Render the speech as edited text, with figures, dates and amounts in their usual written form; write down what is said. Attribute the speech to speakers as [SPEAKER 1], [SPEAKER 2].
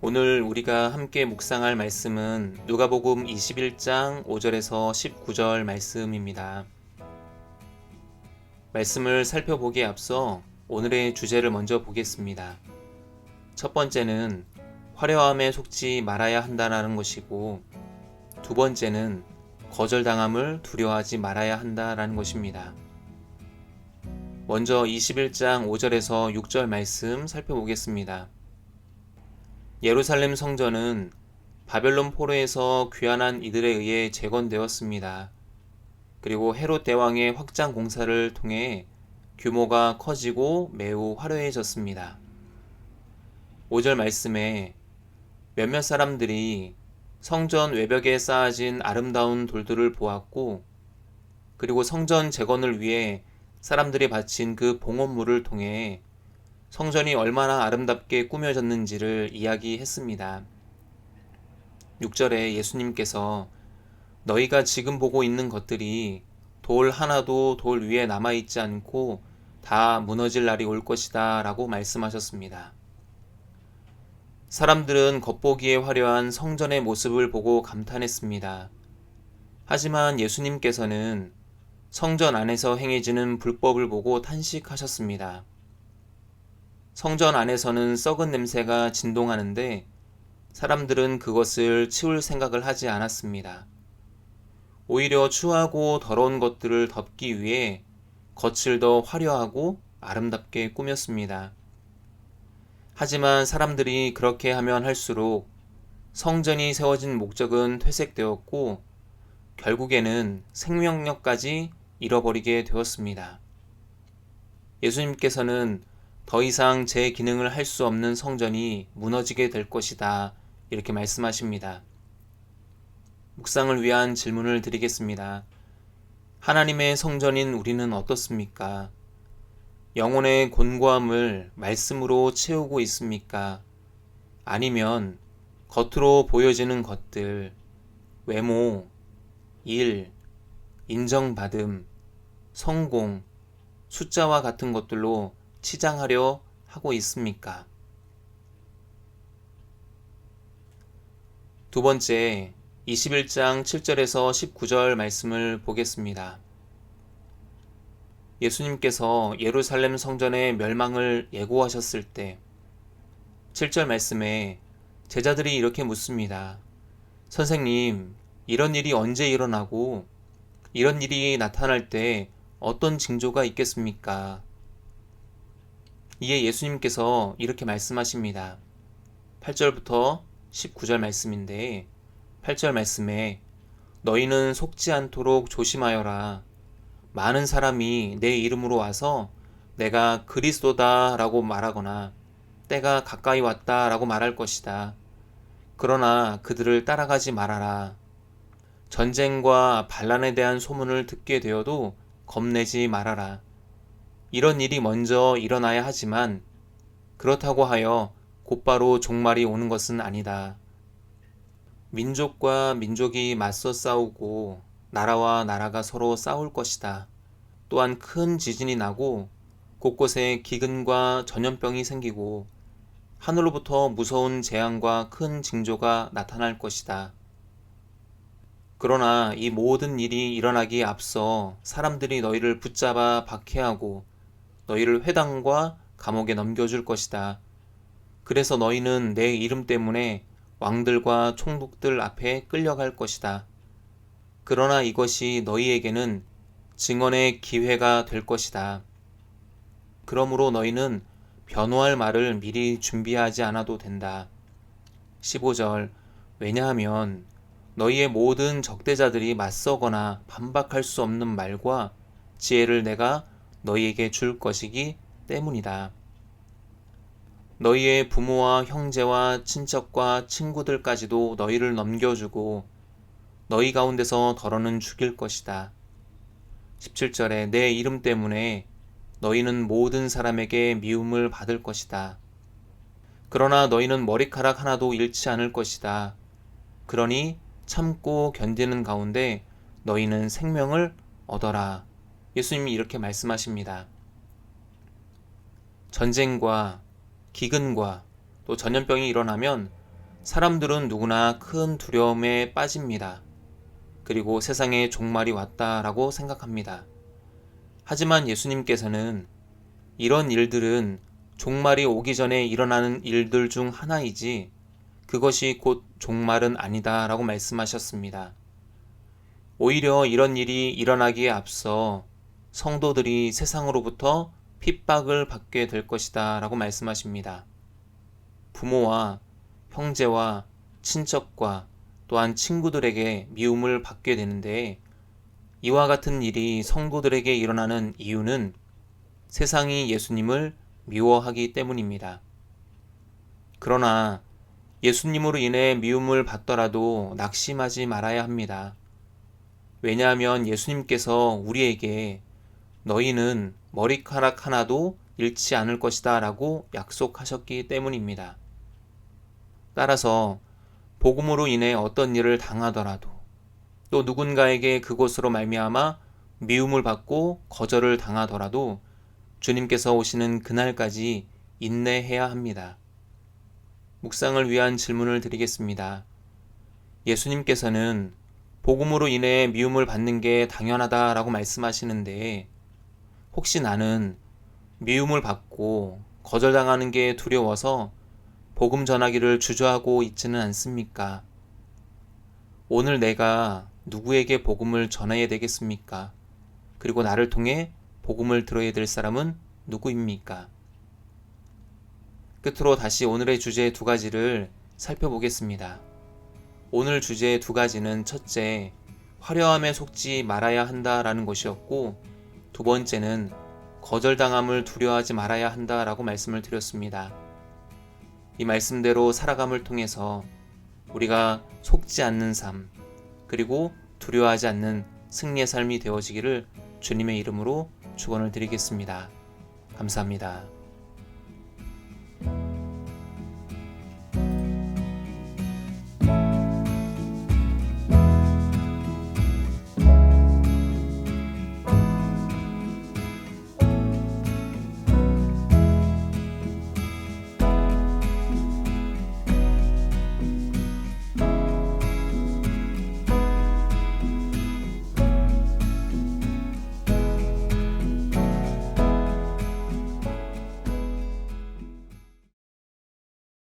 [SPEAKER 1] 오늘 우리가 함께 묵상할 말씀은 누가복음 21장 5절에서 19절 말씀입니다. 말씀을 살펴보기에 앞서 오늘의 주제를 먼저 보겠습니다. 첫 번째는 화려함에 속지 말아야 한다는 것이고, 두 번째는 거절당함을 두려워하지 말아야 한다는 것입니다. 먼저 21장 5절에서 6절 말씀 살펴보겠습니다. 예루살렘 성전은 바벨론 포로에서 귀환한 이들에 의해 재건되었습니다. 그리고 헤롯 대왕의 확장 공사를 통해 규모가 커지고 매우 화려해졌습니다. 5절 말씀에 몇몇 사람들이 성전 외벽에 쌓아진 아름다운 돌들을 보았고, 그리고 성전 재건을 위해 사람들이 바친 그 봉헌물을 통해 성전이 얼마나 아름답게 꾸며졌는지를 이야기했습니다. 6절에 예수님께서 너희가 지금 보고 있는 것들이 돌 하나도 돌 위에 남아있지 않고 다 무너질 날이 올 것이다 라고 말씀하셨습니다. 사람들은 겉보기에 화려한 성전의 모습을 보고 감탄했습니다. 하지만 예수님께서는 성전 안에서 행해지는 불법을 보고 탄식하셨습니다. 성전 안에서는 썩은 냄새가 진동하는데 사람들은 그것을 치울 생각을 하지 않았습니다. 오히려 추하고 더러운 것들을 덮기 위해 겉을 더 화려하고 아름답게 꾸몄습니다. 하지만 사람들이 그렇게 하면 할수록 성전이 세워진 목적은 퇴색되었고 결국에는 생명력까지 잃어버리게 되었습니다. 예수님께서는 더 이상 제 기능을 할 수 없는 성전이 무너지게 될 것이다 이렇게 말씀하십니다. 묵상을 위한 질문을 드리겠습니다. 하나님의 성전인 우리는 어떻습니까? 영혼의 곤고함을 말씀으로 채우고 있습니까? 아니면 겉으로 보여지는 것들, 외모, 일, 인정받음, 성공, 숫자와 같은 것들로 치장하려 하고 있습니까? 두 번째, 21장 7절에서 19절 말씀을 보겠습니다. 예수님께서 예루살렘 성전의 멸망을 예고하셨을 때 7절 말씀에 제자들이 이렇게 묻습니다. 선생님, 이런 일이 언제 일어나고 이런 일이 나타날 때 어떤 징조가 있겠습니까? 이에 예수님께서 이렇게 말씀하십니다. 8절부터 19절 말씀인데 8절 말씀에 너희는 속지 않도록 조심하여라. 많은 사람이 내 이름으로 와서 내가 그리스도다 라고 말하거나 때가 가까이 왔다 라고 말할 것이다. 그러나 그들을 따라가지 말아라. 전쟁과 반란에 대한 소문을 듣게 되어도 겁내지 말아라. 이런 일이 먼저 일어나야 하지만 그렇다고 하여 곧바로 종말이 오는 것은 아니다. 민족과 민족이 맞서 싸우고 나라와 나라가 서로 싸울 것이다. 또한 큰 지진이 나고 곳곳에 기근과 전염병이 생기고 하늘로부터 무서운 재앙과 큰 징조가 나타날 것이다. 그러나 이 모든 일이 일어나기에 앞서 사람들이 너희를 붙잡아 박해하고 너희를 회당과 감옥에 넘겨줄 것이다. 그래서 너희는 내 이름 때문에 왕들과 총독들 앞에 끌려갈 것이다. 그러나 이것이 너희에게는 증언의 기회가 될 것이다. 그러므로 너희는 변호할 말을 미리 준비하지 않아도 된다. 15절 왜냐하면 너희의 모든 적대자들이 맞서거나 반박할 수 없는 말과 지혜를 내가 너희에게 줄 것이기 때문이다. 너희의 부모와 형제와 친척과 친구들까지도 너희를 넘겨주고 너희 가운데서 더러는 죽일 것이다. 17절에 내 이름 때문에 너희는 모든 사람에게 미움을 받을 것이다. 그러나 너희는 머리카락 하나도 잃지 않을 것이다. 그러니 참고 견디는 가운데 너희는 생명을 얻어라. 예수님이 이렇게 말씀하십니다. 전쟁과 기근과 또 전염병이 일어나면 사람들은 누구나 큰 두려움에 빠집니다. 그리고 세상에 종말이 왔다라고 생각합니다. 하지만 예수님께서는 이런 일들은 종말이 오기 전에 일어나는 일들 중 하나이지 그것이 곧 종말은 아니다라고 말씀하셨습니다. 오히려 이런 일이 일어나기에 앞서 성도들이 세상으로부터 핍박을 받게 될 것이다 라고 말씀하십니다. 부모와 형제와 친척과 또한 친구들에게 미움을 받게 되는데 이와 같은 일이 성도들에게 일어나는 이유는 세상이 예수님을 미워하기 때문입니다. 그러나 예수님으로 인해 미움을 받더라도 낙심하지 말아야 합니다. 왜냐하면 예수님께서 우리에게 너희는 머리카락 하나도 잃지 않을 것이다 라고 약속하셨기 때문입니다. 따라서 복음으로 인해 어떤 일을 당하더라도 또 누군가에게 그것으로 말미암아 미움을 받고 거절을 당하더라도 주님께서 오시는 그날까지 인내해야 합니다. 묵상을 위한 질문을 드리겠습니다. 예수님께서는 복음으로 인해 미움을 받는 게 당연하다라고 말씀하시는데 혹시 나는 미움을 받고 거절당하는 게 두려워서 복음 전하기를 주저하고 있지는 않습니까? 오늘 내가 누구에게 복음을 전해야 되겠습니까? 그리고 나를 통해 복음을 들어야 될 사람은 누구입니까? 끝으로 다시 오늘의 주제 2가지를 살펴보겠습니다. 오늘 주제 2가지는 첫째, 화려함에 속지 말아야 한다라는 것이었고, 2번째는 거절당함을 두려워하지 말아야 한다라고 말씀을 드렸습니다. 이 말씀대로 살아감을 통해서 우리가 속지 않는 삶, 그리고 두려워하지 않는 승리의 삶이 되어지기를 주님의 이름으로 축원을 드리겠습니다. 감사합니다.